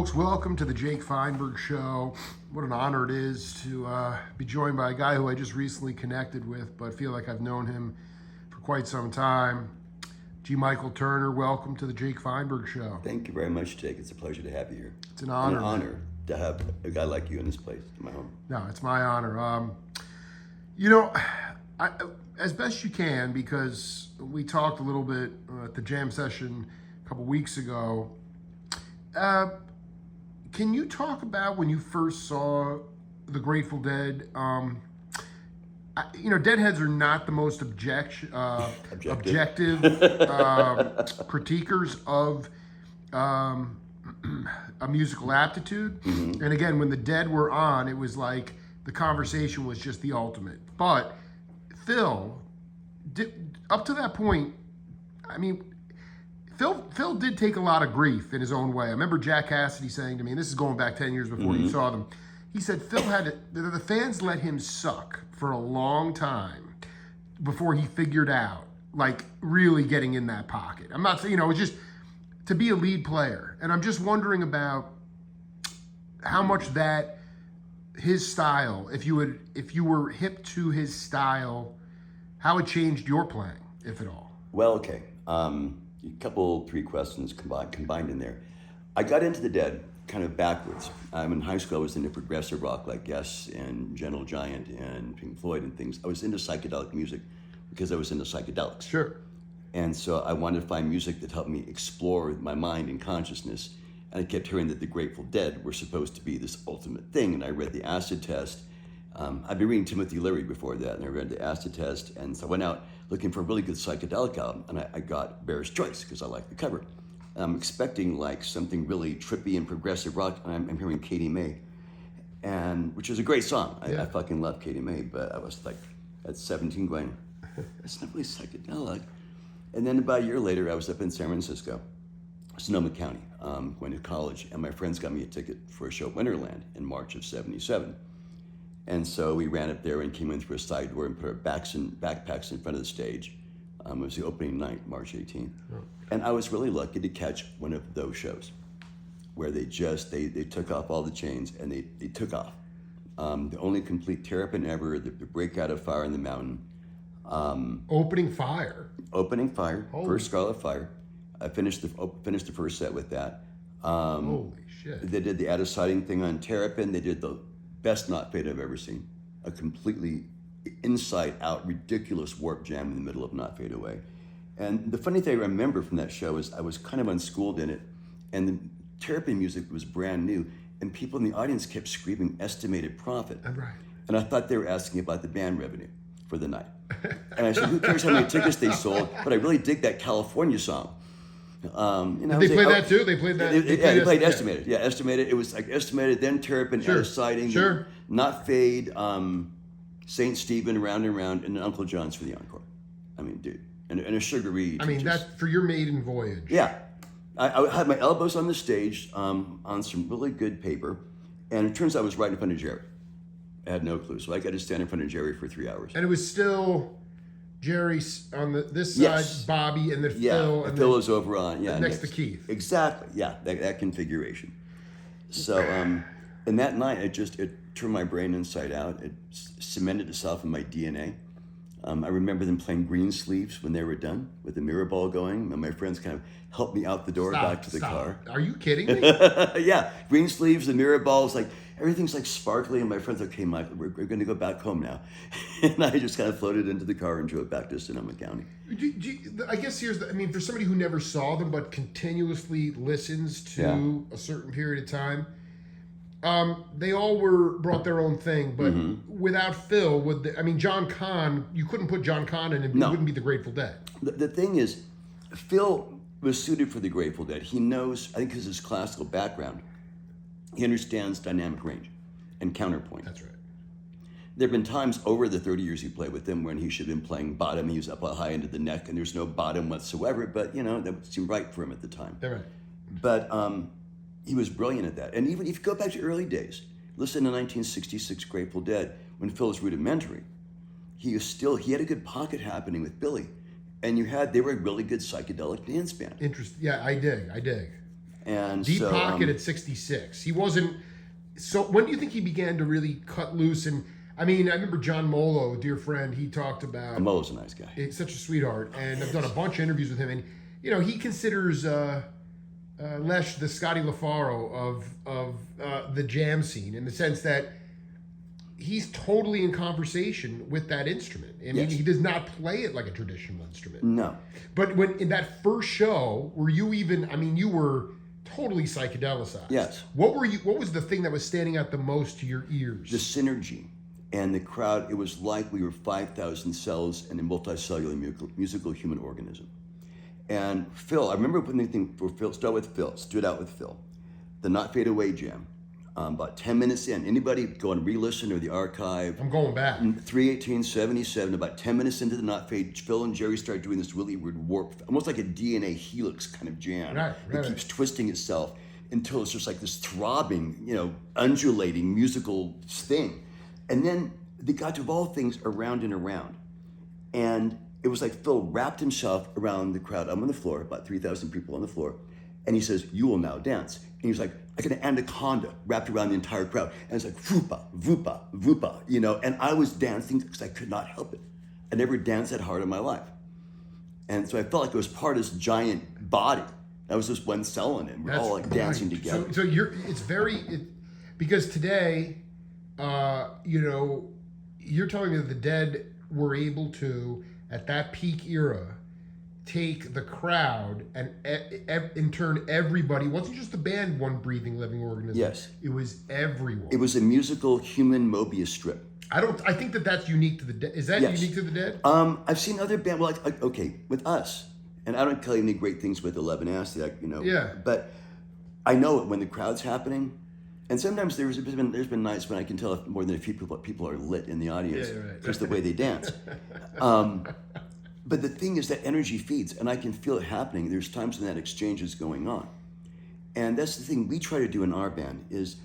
folks. Welcome to the Jake Feinberg Show. What an honor it is to be joined by a guy who I just recently connected with, but feel like I've known him for quite some time. G. Michael Turner, welcome to the Jake Feinberg Show. Thank you very much, Jake. It's a pleasure to have you here. It's an honor. An honor to have a guy like you in this place, in my home. No, it's my honor. As best you can, because we talked a little bit at the jam session a couple weeks ago. Can you talk about when you first saw the Grateful Dead? Deadheads are not the most objective critiquers of a musical aptitude. Mm-hmm. And again, when the Dead were on, it was like the conversation was just the ultimate. But Phil, up to that point, Phil did take a lot of grief in his own way. I remember Jack Cassidy saying to me, and this is going back 10 years before you saw them, he said Phil the fans let him suck for a long time before he figured out, like, really getting in that pocket. I'm not saying, it's just to be a lead player. And I'm just wondering about how much that his style, if you were hip to his style, how it changed your playing, if at all. Well, okay. Three questions combined in there. I got into the Dead kind of backwards. In high school, I was into progressive rock like Yes and Gentle Giant and Pink Floyd and things. I was into psychedelic music because I was into psychedelics. Sure. And so I wanted to find music that helped me explore my mind and consciousness. And I kept hearing that the Grateful Dead were supposed to be this ultimate thing. And I read the Acid Test. I'd been reading Timothy Leary before that, and I read the Acid Test. And so I went out looking for a really good psychedelic album, and I got Bear's Choice because I liked the cover. I'm expecting like something really trippy and progressive rock, and I'm hearing Katie May, which is a great song. I fucking love Katie May, but I was like at 17 going, that's not really psychedelic. And then about a year later, I was up in San Francisco, Sonoma County, going to college, and my friends got me a ticket for a show at Winterland in March of '77. And so we ran up there and came in through a side door and put our backpacks in front of the stage. It was the opening night, March 18th. Oh. And I was really lucky to catch one of those shows where they took off all the chains and they took off. The only complete Terrapin ever, the breakout of Fire in the Mountain. Opening Fire. Holy. First Scarlet Fire. I finished the first set with that. Holy shit. They did the Out of Sighting thing on Terrapin. They did the best Not Fade I've ever seen. A completely inside-out, ridiculous warp jam in the middle of Not Fade Away. And the funny thing I remember from that show is I was kind of unschooled in it, and the Terrapin music was brand new, and people in the audience kept screaming estimated profit. Right. And I thought they were asking about the band revenue for the night. And I said, who cares how many tickets they sold? But I really dig that California song. Did they play that too? They played that? They played Estimated. Yeah, Estimated. It was like Estimated, then Terrapin, Out of Sighting, Not Fade, St. Stephen, Round and Round, and then Uncle John's for the encore. I mean, dude. And a Sugar Reed. That's for your maiden voyage. Yeah. I had my elbows on the stage on some really good paper, and it turns out I was right in front of Jerry. I had no clue. So I got to stand in front of Jerry for 3 hours. And it was still Jerry on this side, Bobby, and then Phil. And Phil was over on, next to Keith. Exactly, yeah, that configuration. So, and that night, it turned my brain inside out. It cemented itself in my DNA. I remember them playing Green Sleeves when they were done with the mirror ball going, and my friends kind of helped me out the door back to the car. Are you kidding me? Yeah, Green Sleeves, the mirror balls, like everything's like sparkly, and my friends like, okay, Michael, we're going to go back home now. And I just kind of floated into the car and drove back to Sonoma County. I guess for somebody who never saw them but continuously listens to a certain period of time, they all brought their own thing, but without Phil, John Conn, you couldn't put John Conn in and it wouldn't be the Grateful Dead. The thing is, Phil was suited for the Grateful Dead. He knows, I think because of his classical background, he understands dynamic range and counterpoint. That's right. There have been times over the 30 years he played with them when he should have been playing bottom. He was up high into the neck and there's no bottom whatsoever, but that seemed right for him at the time. They're right. But he was brilliant at that. And even if you go back to early days, listen to 1966 Grateful Dead, when Phil was rudimentary, he had a good pocket happening with Billy. And they were a really good psychedelic dance band. Interesting. Yeah, I dig. And Deep so, pocket at 66. He wasn't. So when do you think he began to really cut loose? And I mean, I remember John Molo, a dear friend. He talked about. Molo's a nice guy. He's such a sweetheart, and I've done a bunch of interviews with him, and he considers Lesh the Scotty LaFaro of the jam scene, in the sense that he's totally in conversation with that instrument. I mean, Yes. he does not play it like a traditional instrument. No. But when in that first show, were you even? I mean, you were totally psychedelicized. Yes. What was the thing that was standing out the most to your ears? The synergy and the crowd, it was like we were 5,000 cells in a multicellular musical human organism. And Phil, I remember putting the thing for Phil, stood out with Phil. The Not Fade Away jam, about 10 minutes in. Anybody go and re-listen to the archive. I'm going back. 3/18/77, about 10 minutes into the Not Fade, Phil and Jerry started doing this really weird warp, almost like a DNA helix kind of jam. Right. It keeps twisting itself until it's just like this throbbing, undulating musical thing. And then they got to, of all things, around and around. And it was like Phil wrapped himself around the crowd. I'm on the floor, about 3,000 people on the floor. And he says, "You will now dance." And he was like an anaconda wrapped around the entire crowd. And it's like, "Vupa, vupa, vupa," and I was dancing because I could not help it. I never danced that hard in my life. And so I felt like it was part of this giant body. That was just one cell in it. We're all like dancing together. So because today, you're telling me that the Dead were able to, at that peak era, take the crowd and in turn everybody. It wasn't just the band, one breathing living organism. Yes. It was everyone. It was a musical human Mobius strip. I think that's unique to the Dead. Is that Yes. unique to the Dead? I've seen other bands, with us, and I don't tell you any great things with 11 Acid, Yeah. But I know it when the crowd's happening, and sometimes there's been nights when I can tell if more than a few people are lit in the audience, Yeah, you're right. just the way they dance. But the thing is that energy feeds, and I can feel it happening. There's times when that exchange is going on, and that's the thing we try to do in our band is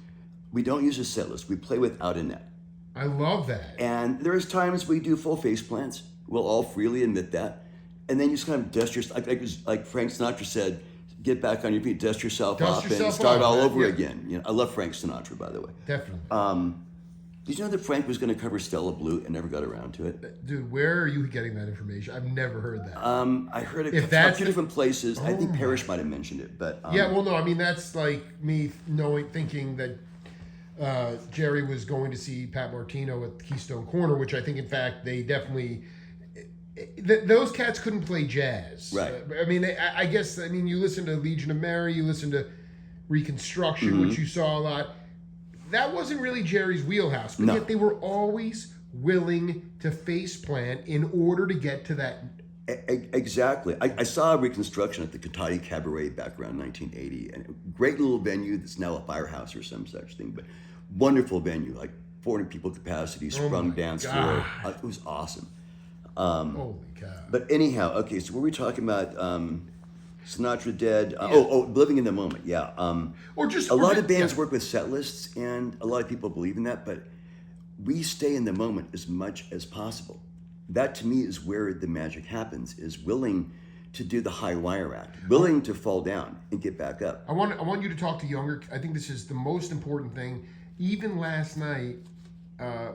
we don't use a set list. We play without a net. I love that. And there's times we do full face plants. We'll all freely admit that. And then you just kind of dust yourself, like Frank Sinatra said, get back on your feet, dust yourself off, and start all over again. I love Frank Sinatra, by the way. Definitely. Did you know that Frank was going to cover Stella Blue and never got around to it? Dude, where are you getting that information? I've never heard that. I heard it a few different places. I think Parrish might have mentioned it, but yeah, well, no, I mean that's like me thinking that Jerry was going to see Pat Martino at Keystone Corner, which I think, in fact, they definitely. Those cats couldn't play jazz. Right. I mean, I guess, you listen to Legion of Mary, you listen to Reconstruction, which you saw a lot. That wasn't really Jerry's wheelhouse, but yet they were always willing to face plant in order to get to that. Exactly. I saw Reconstruction at the Cotati Cabaret back around 1980, and a great little venue that's now a firehouse or some such thing, but wonderful venue, like 400 people capacity, sprung dance floor. It was awesome. Holy cow. But anyhow, okay, so what were we talking about? Sinatra Dead. Living in the Moment. Yeah. A lot of bands work with set lists, and a lot of people believe in that, but we stay in the moment as much as possible. That to me is where the magic happens, is willing to do the high wire act, willing to fall down and get back up. I want you to talk to younger. I think this is the most important thing. Even last night,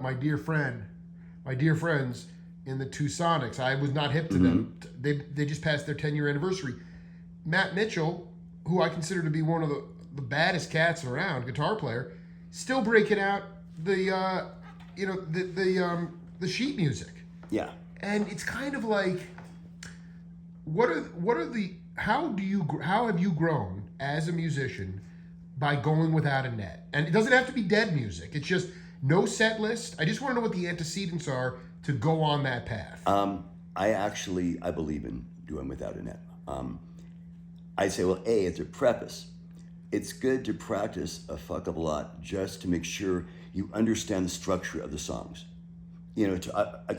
my dear friends in the Tucsonics, I was not hip to them. They just passed their 10-year anniversary. Matt Mitchell, who I consider to be one of the baddest cats around, guitar player, still breaking out the sheet music. Yeah. And it's kind of like, how have you grown as a musician by going without a net? And it doesn't have to be Dead music. It's just no set list. I just want to know what the antecedents are to go on that path. I believe in doing without a net. I'd say, well, as a preface, it's good to practice a fuck up a lot just to make sure you understand the structure of the songs. When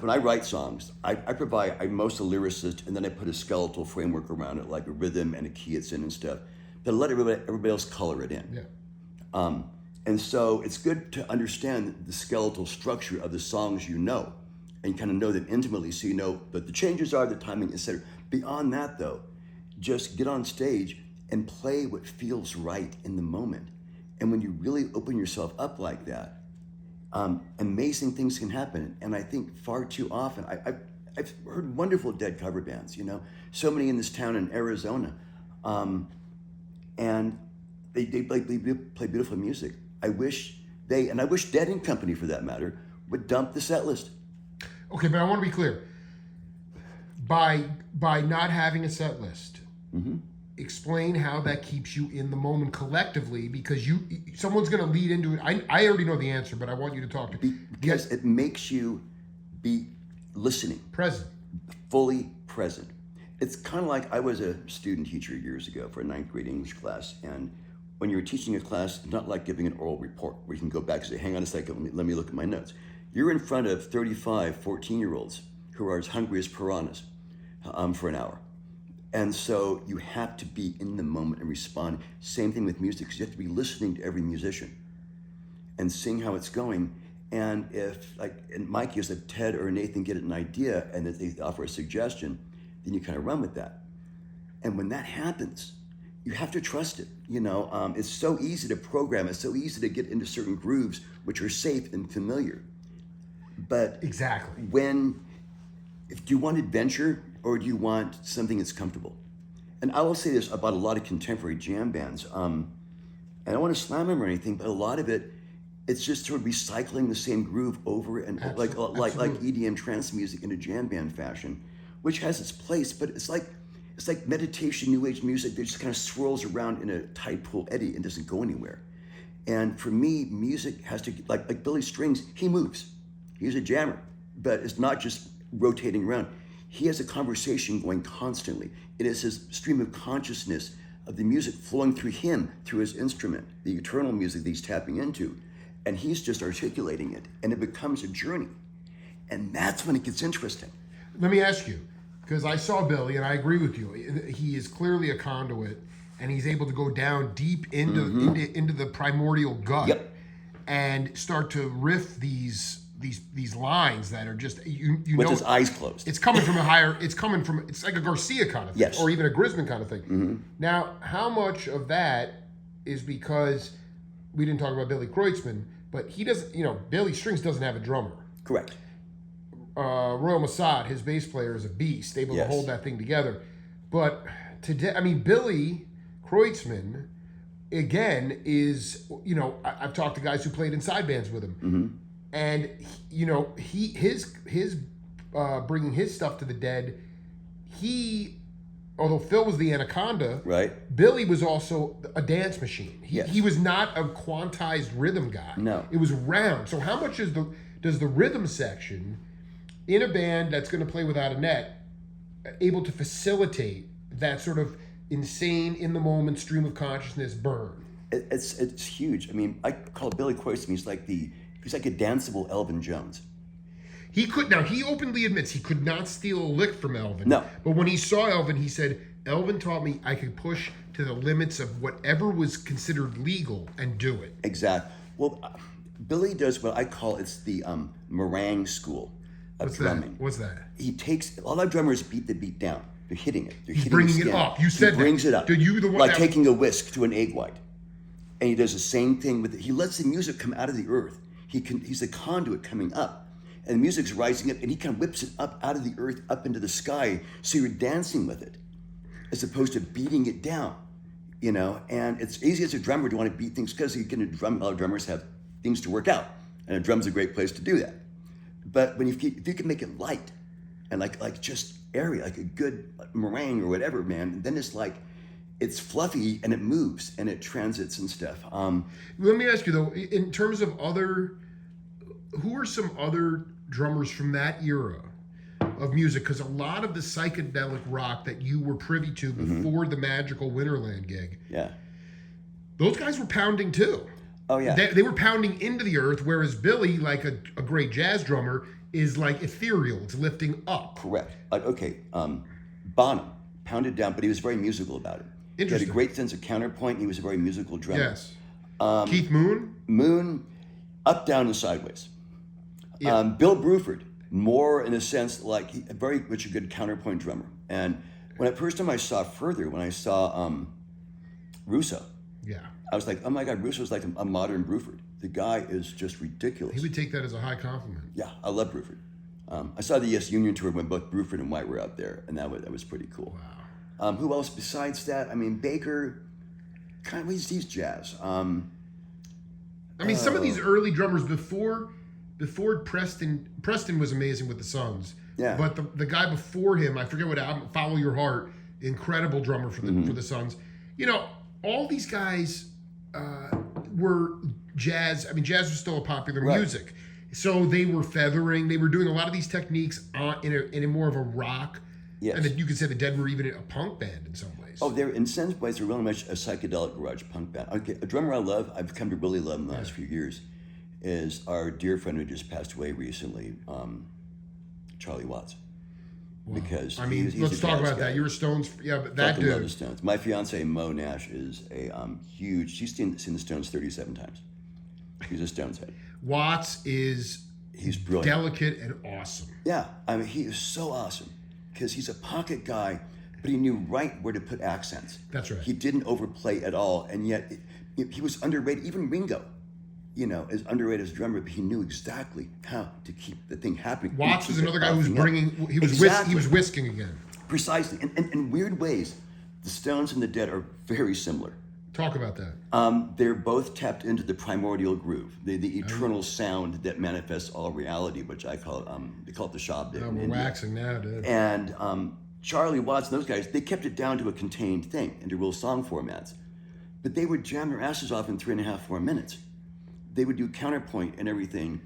I write songs, I'm most a lyricist, and then I put a skeletal framework around it, like a rhythm and a key it's in and stuff, but let everybody else color it in. Yeah. And so it's good to understand the skeletal structure of the songs and kind of know them intimately, so you know what the changes are, the timing, etc. Beyond that, though, just get on stage and play what feels right in the moment. And when you really open yourself up like that, amazing things can happen. And I think far too often, I've heard wonderful Dead cover bands, you know, so many in this town in Arizona. And they play beautiful music. I wish Dead and Company, for that matter, would dump the set list. Okay, but I want to be clear. By not having a set list, explain how that keeps you in the moment collectively, because someone's going to lead into it. I already know the answer, but I want you to talk to because it makes you be listening, present, fully present. It's kind of like I was a student teacher years ago for a 9th grade English class, and when you're teaching a class, it's not like giving an oral report where you can go back and say, hang on a second, let me look at my notes. You're in front of 35 14-year-olds who are as hungry as piranhas for an hour. And so you have to be in the moment and respond. Same thing with music, because you have to be listening to every musician and seeing how it's going. And if, like in my case, if Ted or Nathan get an idea and that they offer a suggestion, then you kind of run with that. And when that happens, you have to trust it. You know, it's so easy to program. It's so easy to get into certain grooves, which are safe and familiar. But exactly, if do you want adventure or do you want something that's comfortable? And I will say this about a lot of contemporary jam bands. And I don't want to slam them or anything, but a lot of it's just sort of recycling the same groove over and like EDM trance music in a jam band fashion, which has its place, but it's like meditation, new age music that just kind of swirls around in a tide pool eddy and doesn't go anywhere. And for me, music has to, like Billy Strings, he moves. He's a jammer, but it's not just rotating around. He has a conversation going constantly. It is his stream of consciousness of the music flowing through him, through his instrument, the eternal music that he's tapping into. And he's just articulating it, and it becomes a journey. And that's when it gets interesting. Let me ask you, because I saw Billy, and I agree with you. He is clearly a conduit, and he's able to go down deep into the primordial gut, and start to riff these lines that are just you with know his eyes closed. It's coming from it's like a Garcia kind of thing, or even a Grisman kind of thing. Now, how much of that is because we didn't talk about Billy Kreutzmann, but he doesn't, Billy Strings doesn't have a drummer. Correct. Royal Mossad, his bass player, is a beast, able to hold that thing together. But today, Billy Kreutzmann, again, is, I've talked to guys who played in side bands with him. And, his bringing his stuff to the Dead, although Phil was the anaconda, right? Billy was also a dance machine. He was not a quantized rhythm guy. No. It was round. So how much does the rhythm section in a band that's going to play without a net able to facilitate that sort of insane, in the moment stream of consciousness burn? It's huge. I call Billy Kreutzmann, he's like a danceable Elvin Jones. He openly admits he could not steal a lick from Elvin. No. But when he saw Elvin, he said, Elvin taught me I could push to the limits of whatever was considered legal and do it. Exactly. Well, Billy does what I call, it's the meringue school of drumming. What's that? He takes, a lot of drummers beat the beat down. They're hitting it. He's bringing it up. You said that. He brings it up. Dude, you the one like taking a whisk to an egg white. And he does the same thing with it. He lets the music come out of the earth. He's a conduit coming up. And the music's rising up, and he kind of whips it up out of the earth, up into the sky, so you're dancing with it, as opposed to beating it down, And it's easy as a drummer to want to beat things, because a lot of drummers have things to work out, and a drum's a great place to do that. But if you can make it light, and like just airy, like a good meringue or whatever, man, then it's fluffy and it moves and it transits and stuff. Let me ask you though, in terms of who are some other drummers from that era of music? Because a lot of the psychedelic rock that you were privy to before the magical Winterland gig, those guys were pounding too. Oh yeah, they were pounding into the earth, whereas Billy, like a great jazz drummer, is like ethereal. It's lifting up. Correct. Bonham pounded down, but he was very musical about it. He had a great sense of counterpoint. He was a very musical drummer. Yes. Keith Moon? Moon, up, down, and sideways. Yeah. Bill Bruford, more in a sense like very much a good counterpoint drummer. And when the first time I saw Further, when I saw Russo. Yeah. I was like, oh my God, Russo's like a modern Bruford. The guy is just ridiculous. He would take that as a high compliment. Yeah, I love Bruford. I saw the Yes Union tour when both Bruford and White were out there, and that was pretty cool. Wow. Who else besides that? I mean, Baker, kind of, he's jazz. I mean, some of these early drummers before Preston was amazing with the Suns. Yeah. But the guy before him, I forget what album, Follow Your Heart, incredible drummer for the Suns. You know, all these guys were jazz. I mean, jazz was still a popular music, so they were feathering. They were doing a lot of these techniques in a more of a rock. Yes. And you could say the Dead were even a punk band in some ways. Oh, they're in some ways they're really much a psychedelic garage punk band. Okay, a drummer I love, I've come to really love in the last few years, is our dear friend who just passed away recently, Charlie Watts. Wow. Because I mean, let's talk about that. You were Stones, but that fucking dude. love the Stones. My fiance Mo Nash is a huge. She's seen the Stones 37 times. She's a Stones head. Watts is he's brilliant, delicate, and awesome. Yeah, I mean he is so awesome because he's a pocket guy, but he knew right where to put accents. That's right. He didn't overplay at all, and yet he was underrated. Even Ringo, you know, is underrated as a drummer, but he knew exactly how to keep the thing happening. Watts was another guy who was bringing. He was he was whisking again. Precisely, and in weird ways, the Stones and the Dead are very similar. Talk about that. They're both tapped into the primordial groove, the eternal sound that manifests all reality, which I call they call it the Shabda. We're waxing now, dude. And Charlie Watts and those guys, they kept it down to a contained thing, into real song formats. But they would jam their asses off in 3.5, 4 minutes. They would do counterpoint and everything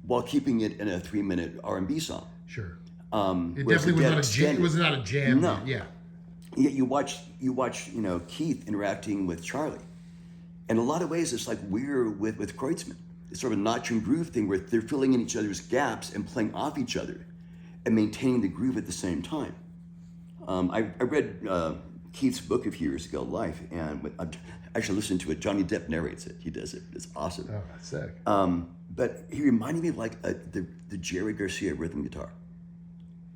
while keeping it in a 3-minute R&B song. Sure. It definitely was not a jam. It was not a jam. No. Yeah. Yet you watch, Keith interacting with Charlie. In a lot of ways, it's like we're with Kreutzmann. It's sort of a notch and groove thing where they're filling in each other's gaps and playing off each other and maintaining the groove at the same time. I read Keith's book a few years ago, Life, and I actually listened to it. Johnny Depp narrates it. He does it. It's awesome. Oh, that's sick. But he reminded me of like the Jerry Garcia rhythm guitar.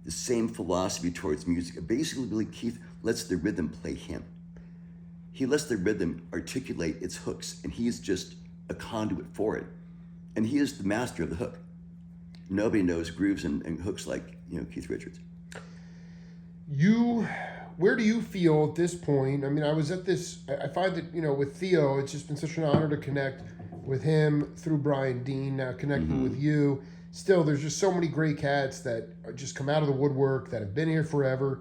The same philosophy towards music. Basically, Keith lets the rhythm play him. He lets the rhythm articulate its hooks, and he's just a conduit for it. And he is the master of the hook. Nobody knows grooves and hooks like Keith Richards. Where do you feel at this point? I mean, I was at this. I find that with Theo, it's just been such an honor to connect with him through Brian Dean. Now connecting with you. Still, there's just so many great cats that just come out of the woodwork that have been here forever.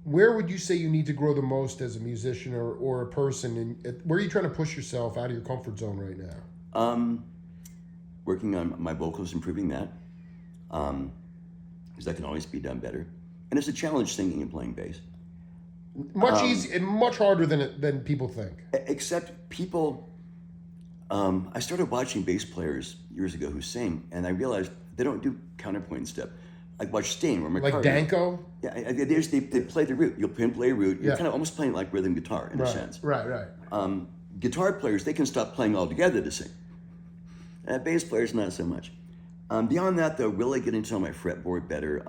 Where would you say you need to grow the most as a musician or a person? And where are you trying to push yourself out of your comfort zone right now? Working on my vocals, improving that. Because that can always be done better. And it's a challenge singing and playing bass. Much easier and much harder than people think. Except people... I started watching bass players years ago who sing, and I realized they don't do counterpoint and stuff. I watched Sting or McCartney. Like Danko? Yeah, they play the root. You'll play a root. You're kind of almost playing like rhythm guitar in a sense. Right. Guitar players, they can stop playing altogether to sing. Bass players, not so much. Beyond that, though, really getting to know my fretboard better.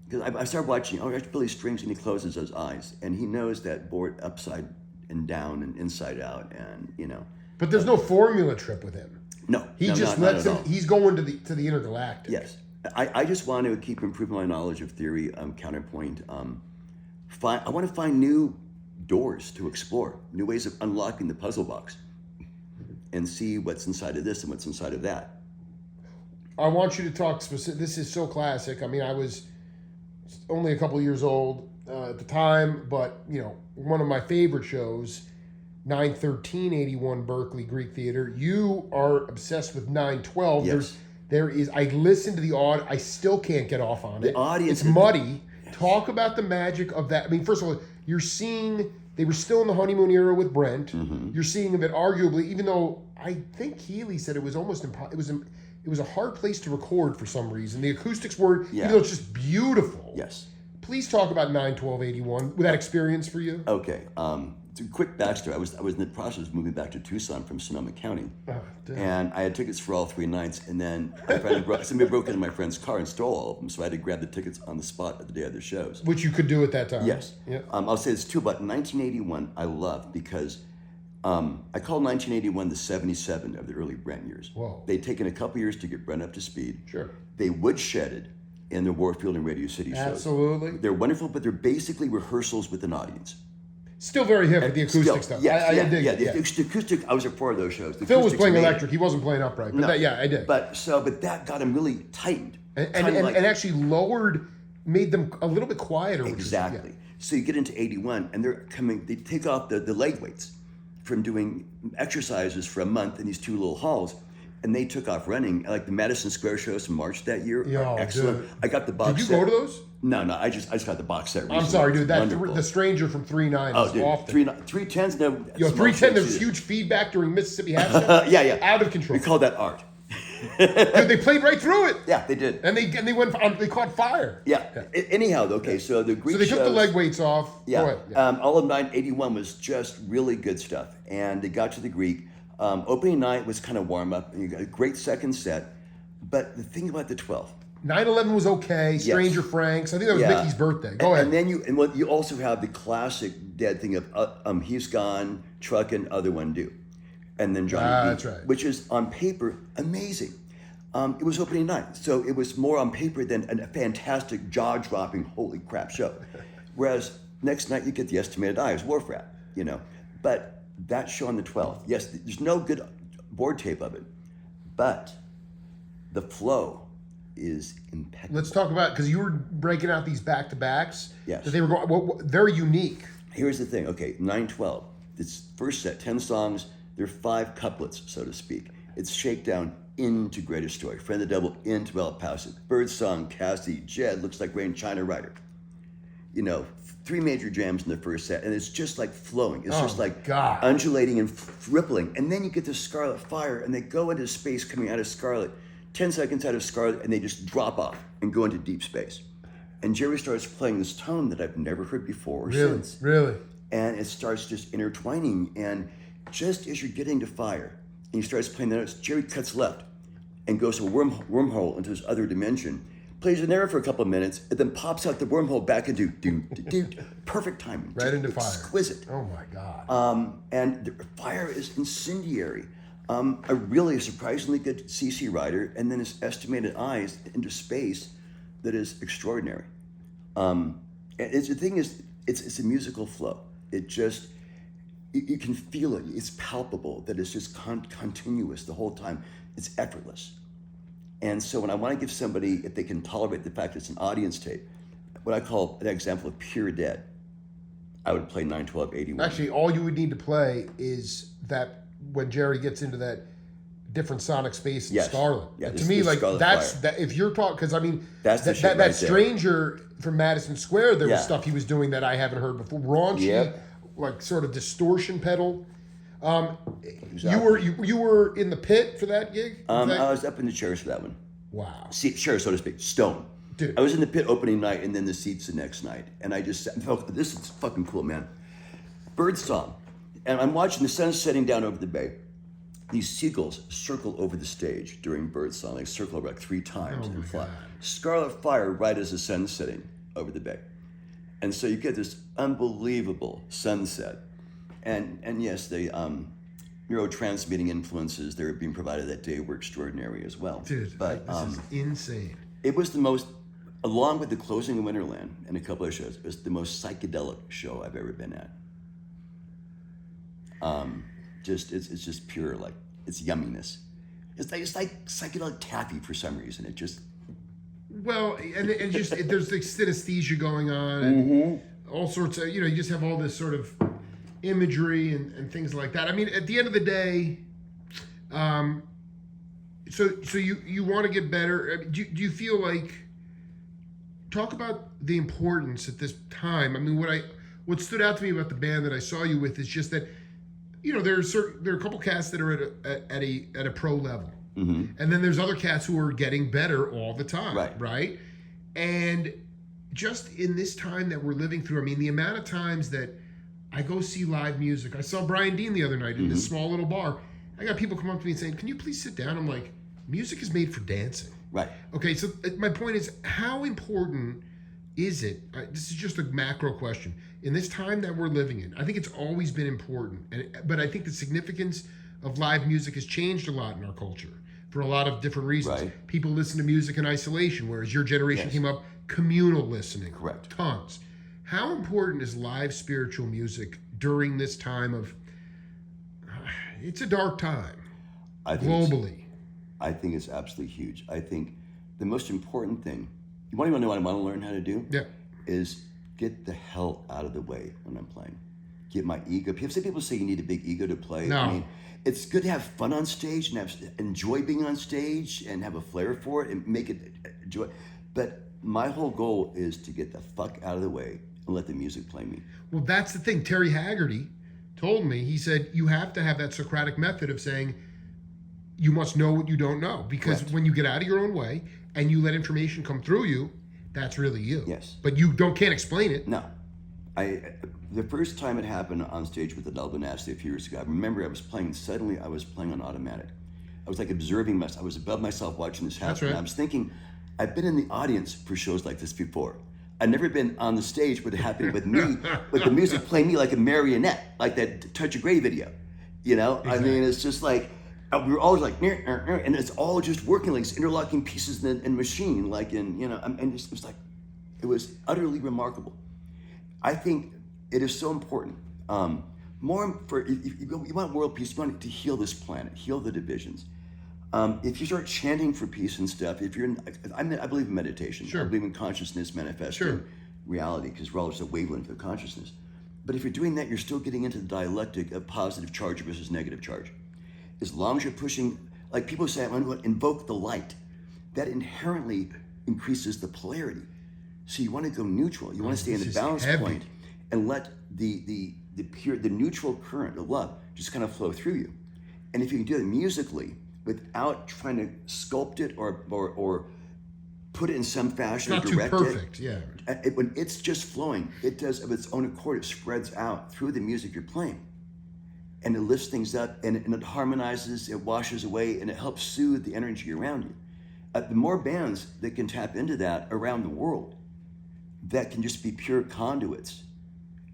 Because I started watching, Billy Strings, and he closes his eyes, and he knows that board upside and down and inside out, and But there's no formula trip with him. No, he just lets him. He's going to the intergalactic. Yes, I just want to keep improving my knowledge of theory, counterpoint. I want to find new doors to explore, new ways of unlocking the puzzle box, and see what's inside of this and what's inside of that. I want you to talk specific. This is so classic. I mean, I was only a couple years old at the time, but one of my favorite shows. 9/13/81 Berkeley Greek Theater. You are obsessed with 9/12. Yes. There is. I listened to the audio. I still can't get off on it. The audience. It's muddy. Yes. Talk about the magic of that. I mean, first of all, you're seeing. They were still in the honeymoon era with Brent. Mm-hmm. You're seeing that arguably, even though I think Healy said it was almost impossible. It was a hard place to record for some reason. The acoustics were, even though it's just beautiful. Yes. Please talk about 9/12/81. With that experience for you. Okay. it's a quick backstory. I was in the process of moving back to Tucson from Sonoma County, and I had tickets for all 3 nights. And then somebody broke into my friend's car and stole all of them, so I had to grab the tickets on the spot at the day of the shows. Which you could do at that time. Yes. Yeah. I'll say this too. But 1981, I loved because I call 1981 the 77 of the early Brent years. Whoa. They'd taken a couple years to get Brent up to speed. Sure. They woodshedded in the Warfield and Radio City shows. Absolutely. They're wonderful, but they're basically rehearsals with an audience. Still very hip with the acoustic Still, stuff. Yes, I dig it. The acoustic, I was a part of those shows. The Phil was acoustic's playing amazing. electric. He wasn't playing upright. But No. I did. But that got him really tightened. And actually made them a little bit quieter. Exactly. So you get into 81 and they take off the leg weights from doing exercises for a month in these 2 little halls. And they took off running. Like the Madison Square shows from March that year. Yo, excellent. dude. I got the box set. Did you go to those? No, I just got the box set recently. I'm sorry, dude. Wonderful. The Stranger from 3-9 Oh, is dude, off. 310's no. Yo, 310, there was huge feedback during Mississippi Half. Yeah. Out of control. We call that art. Dude, they played right through it. Yeah, they did. And they caught fire. Yeah. Anyhow, okay, so the Greek So they took the shows- leg weights off. Yeah. Go ahead. Yeah. All of 981 was just really good stuff. And they got to the Greek. Opening night was kind of warm up. And you got a great second set. But the thing about the 12. 9/11 was okay. Stranger Franks. I think that was Yeah. Mickey's birthday. Go ahead. And then you also have the classic Dead thing of He's Gone, Truckin', Other One Do. And then Johnny B. That's right. Which is on paper amazing. It was opening night. So it was more on paper than a fantastic jaw-dropping, holy crap show. Whereas next night you get the Estimated Eyes, Wharf Rat, But that show on the 12th, yes, there's no good board tape of it, but the flow is impeccable. Let's talk about, because you were breaking out these back-to-backs. Yes. That they were going, very unique. Here's the thing, okay, 9/12. This first set, 10 songs, there are 5 couplets, so to speak. It's shakedown into Greatest Story, Friend of the Devil into El Paso, Birdsong, Cassie, Jed, Looks Like Rain, China Rider. 3 major jams in the first set, and it's just like flowing. It's just like God. undulating and rippling. And then you get this Scarlet Fire, and they go into space coming out of Scarlet, 10 seconds out of Scarlet, and they just drop off and go into deep space. And Jerry starts playing this tone that I've never heard before or since. Really? And it starts just intertwining. And just as you're getting to Fire, and he starts playing the notes, Jerry cuts left and goes to a wormhole into this other dimension. Plays in there for a couple of minutes, and then pops out the wormhole back into perfect timing. Right into Fire. Exquisite. Oh my God. And the Fire is incendiary. A really surprisingly good CC Rider, and then his Estimated Eyes into space that is extraordinary. And the thing is, it's a musical flow. It just, you can feel it. It's palpable that it's just continuous the whole time. It's effortless. And so when I want to give somebody, if they can tolerate the fact it's an audience tape, what I call an example of pure dead, I would play 9/12/81. Actually, all you would need to play is that when Jerry gets into that different sonic space in Yes. Scarlet. Yeah, To this- me, this like Scarlet that's Fire. that. If you're talking, because I mean, That's the that, shit that, right that there. Stranger from Madison Square, there was Yeah. stuff he was doing that I haven't heard before. Raunchy, Yep. like sort of distortion pedal. Exactly. You were in the pit for that gig. I was up in the chairs for that one. Wow. Chair, so to speak, stone. Dude. I was in the pit opening night and then the seats the next night. And I just felt, this is fucking cool, man. Birdsong. And I'm watching the sun setting down over the bay. These seagulls circle over the stage during Birdsong. They circle over like 3 times and fly. Scarlet Fire right as the sun's setting over the bay. And so you get this unbelievable sunset. And yes, the neurotransmitting influences that are being provided that day were extraordinary as well. Dude, but this is insane. it was the most, along with the closing of Winterland and a couple of shows, it was the most psychedelic show I've ever been at. It's just pure, like, it's yumminess. It's like psychedelic taffy for some reason. It just, Well, and just there's like synesthesia going on, and all sorts of, you just have all this sort of imagery and things like that. I mean, at the end of the day, so you want to get better. I mean, do you feel like, talk about the importance at this time? I mean, what stood out to me about the band that I saw you with is just that, there are a couple cats that are at a pro level. And then there's other cats who are getting better all the time, right? And just in this time that we're living through, I mean, the amount of times that I go see live music. I saw Brian Dean the other night in this small little bar. I got people come up to me and saying, "Can you please sit down?" I'm like, music is made for dancing. Right. Okay, so my point is, how important is it? This is just a macro question. In this time that we're living in, I think it's always been important. But I think the significance of live music has changed a lot in our culture for a lot of different reasons. Right. People listen to music in isolation, whereas your generation came up communal listening. Correct. Tons. How important is live spiritual music during this time of, it's a dark time, globally? I think it's absolutely huge. I think the most important thing, you want to know what I want to learn how to do? Yeah. Is get the hell out of the way when I'm playing. Get my ego. People say you need a big ego to play. No. I mean, it's good to have fun on stage and enjoy being on stage and have a flair for it and make it enjoy. But my whole goal is to get the fuck out of the way and let the music play me. Well, that's the thing. Terry Haggerty told me, he said, you have to have that Socratic method of saying, you must know what you don't know. Because when you get out of your own way and you let information come through you, that's really you. Yes. But you can't explain it. No. The first time it happened on stage with the Delvin Nasty a few years ago, I remember suddenly I was playing on automatic. I was like observing myself. I was above myself watching this happen. That's right. And I was thinking, I've been in the audience for shows like this before. I've never been on the stage where it happened with me, with the music playing me like a marionette, like that Touch of Grey video. You know? Exactly. I mean, it's just like, we were always like, and it's all just working like these interlocking pieces in a machine, like in, you know, and it was utterly remarkable. I think it is so important. More for if you want world peace, you want to heal this planet, heal the divisions. If you start chanting for peace and stuff, I believe in meditation. Sure. I believe in consciousness manifesting reality, because we're all just a wavelength of consciousness. But if you're doing that, you're still getting into the dialectic of positive charge versus negative charge. As long as you're pushing, like people say, I want to invoke the light. That inherently increases the polarity. So you want to go neutral. You want to stay in the balance point and let the neutral current of love just kind of flow through you. And if you can do it musically without trying to sculpt it or put it in some fashion or direct not too perfect, when it's just flowing, it does of its own accord. It spreads out through the music you're playing. And it lifts things up, and it harmonizes, it washes away, and it helps soothe the energy around you. The more bands that can tap into that around the world, that can just be pure conduits,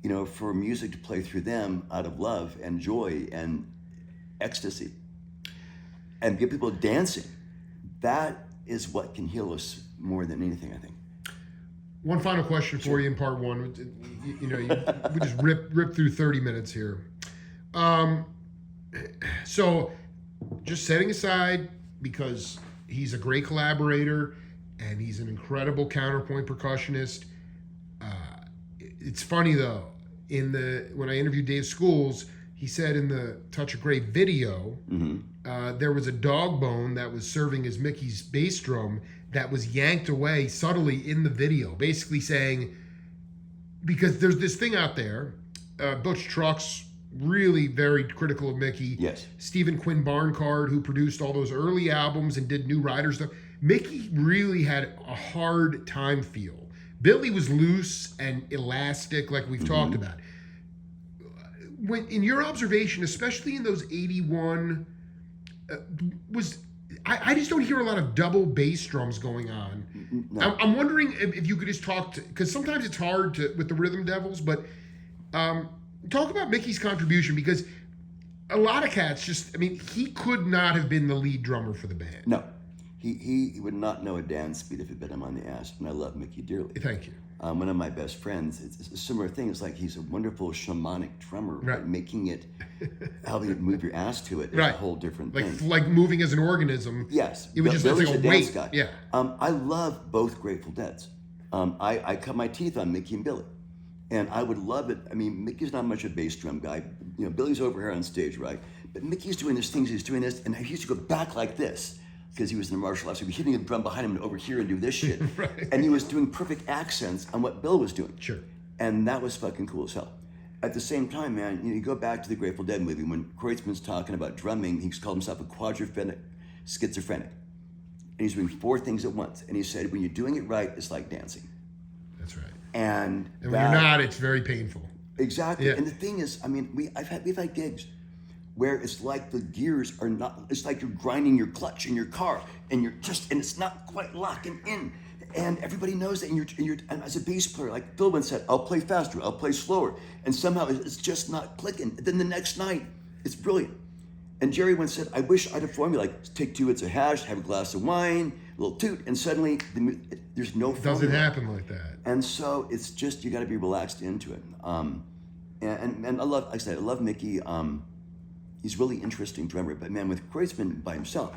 you know, for music to play through them out of love and joy and ecstasy, and get people dancing. That is what can heal us more than anything, I think. One final question for you in part one. We just rip through 30 minutes here. So just setting aside, because he's a great collaborator and he's an incredible counterpoint percussionist. It's funny though, when I interviewed Dave Schools, he said in the Touch of Grey video, there was a dog bone that was serving as Mickey's bass drum that was yanked away subtly in the video, basically saying, because there's this thing out there, Butch Trucks, really very critical of Mickey. Yes. Stephen Quinn Barncard, who produced all those early albums and did New Rider stuff. Mickey really had a hard time feel. Billy was loose and elastic, like we've talked about. When, in your observation, especially in those 81, I just don't hear a lot of double bass drums going on. No. I'm wondering if you could just talk to, because sometimes it's hard with the Rhythm Devils, but talk about Mickey's contribution, because a lot of cats he could not have been the lead drummer for the band. No, he would not know a dance beat if it bit him on the ass, and I love Mickey dearly. Thank you. One of my best friends, it's a similar thing. It's like he's a wonderful shamanic drummer, but making it, helping it move your ass to it is a whole different thing. Like moving as an organism. Yes. It was just Billy's like a dance weight. guy. Yeah. I love both Grateful Deads. I cut my teeth on Mickey and Billy. And I would love it. I mean, Mickey's not much of a bass drum guy. You know, Billy's over here on stage, right? But Mickey's doing this thing, he's doing this, and he used to go back like this, because he was in the martial arts. He'd be hitting a drum behind him and over here and do this shit. And he was doing perfect accents on what Bill was doing. Sure. And that was fucking cool as hell. At the same time, man, you go back to the Grateful Dead movie, when Kreutzmann's talking about drumming, he's called himself a quadrophenic schizophrenic. And he's doing 4 things at once. And he said, when you're doing it right, it's like dancing. That's right. And when you're not, it's very painful. Exactly. Yeah. And the thing is, I mean, we've had gigs where it's like the gears are not, it's like you're grinding your clutch in your car and and it's not quite locking in. And everybody knows that, and as a bass player, like Phil once said, I'll play faster, I'll play slower. And somehow it's just not clicking. Then the next night, it's brilliant. And Jerry once said, I wish I had a formula, like take 2 hits of hash, have a glass of wine, a little toot, and suddenly there's no formula. Doesn't happen like that. And so it's just, you got to be relaxed into it. And I love, like I said, I love Mickey. He's a really interesting drummer, but man, with Kreutzmann by himself,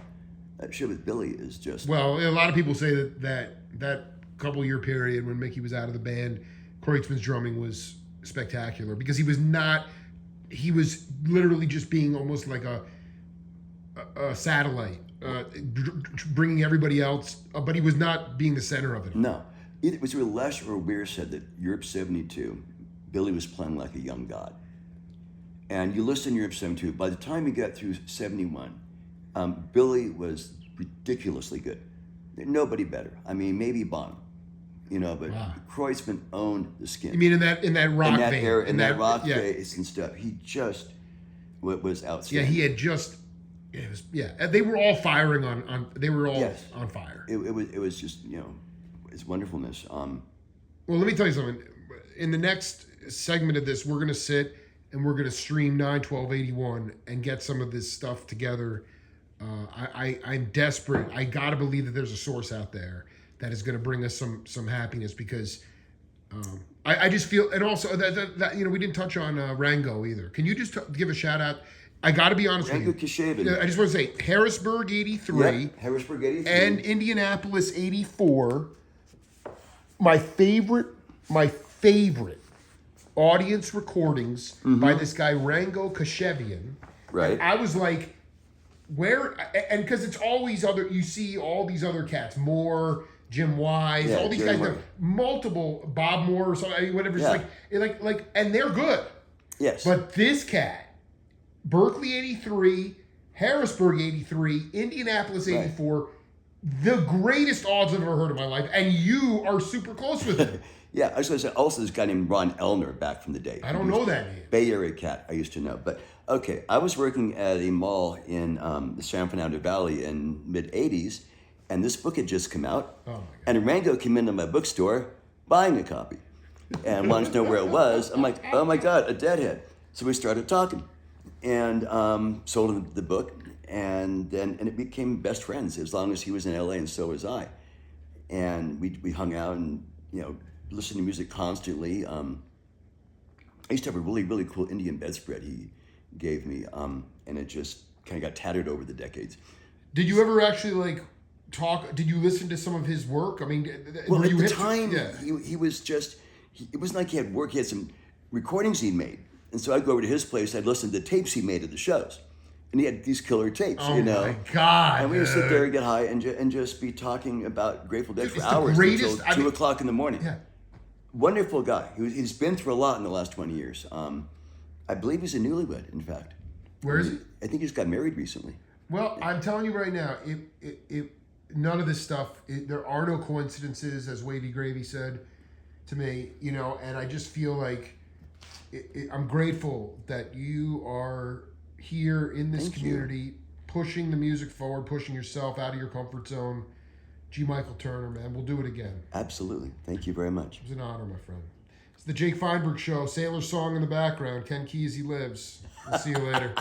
that shit with Billy is just... Well, a lot of people say that couple-year period when Mickey was out of the band, Kreutzmann's drumming was spectacular because he was literally just being almost like a satellite, bringing everybody else, but he was not being the center of it. No. Either it was either Les or Weir said that Europe 72, Billy was playing like a young god. And you listen to Europe 72, by the time you got through 71, Billy was ridiculously good. Nobody better. I mean, maybe Bonham, but Wow. Kreutzmann owned the skin. You mean in that rock in that vein? era, in that rock yeah. phase and stuff. He just was outstanding. Yeah, he had just... It was, yeah, they were all firing on. They were all Yes. on fire. It was just its wonderfulness. Well, let me tell you something. In the next segment of this, we're going to sit and we're going to stream 9/12/81 and get some of this stuff together. I'm desperate. I got to believe that there's a source out there that is going to bring us some happiness because I just feel, and also that we didn't touch on Rango either. Can you just give a shout out? I got to be honest Rango with you. Kashevin. I just want to say Harrisburg 83. Yep, Harrisburg 83. And Indianapolis 84. My favorite audience recordings by this guy Rango Kashevian. Right. I was like, where? And because it's always you see all these other cats, Moore, Jim Wise, all these Jerry guys, Moore. multiple, Bob Moore or something, whatever. Yeah. It's like, and they're good. Yes. But this cat, Berkeley 83, Harrisburg 83, Indianapolis 84, the greatest odds I've ever heard in my life, and you are super close with him. Yeah, I was going to say, also this guy named Ron Elner back from the day. I don't know that name. Bay Area cat, I used to know. But, okay, I was working at a mall in the San Fernando Valley in mid-'80s, and this book had just come out. Oh, my God. And Rango came into my bookstore buying a copy and wanted to know where it was. I'm like, oh, my God, a deadhead. So we started talking and sold him the book, and it became best friends as long as he was in LA and so was I. And we hung out and, listened to music constantly. I used to have a really, really cool Indian bedspread he gave me, and it just kind of got tattered over the decades. Did you ever actually talk? Did you listen to some of his work? I mean, Well, were at you the hip- time, yeah. he was just, it wasn't like he had work, he had some recordings he made. And so I'd go over to his place, I'd listen to the tapes he made of the shows. And he had these killer tapes, Oh my God! And we would sit dude. there and get high and just be talking about Grateful Dead for It's the hours greatest- until 2 o'clock in the morning. Yeah. Wonderful guy. He's been through a lot in the last 20 years. I believe he's a newlywed, in fact. Where is he? I think he's got married recently. Well, I'm telling you right now, none of this stuff. There are no coincidences, as Wavy Gravy said to me. And I just feel like I'm grateful that you are here in this Thank you. community, pushing the music forward, pushing yourself out of your comfort zone. G. Michael Turner, man, we'll do it again. Absolutely. Thank you very much. It was an honor, my friend. It's the Jake Feinberg Show. Sailor song in the background. Ken Kesey lives. We'll see you later.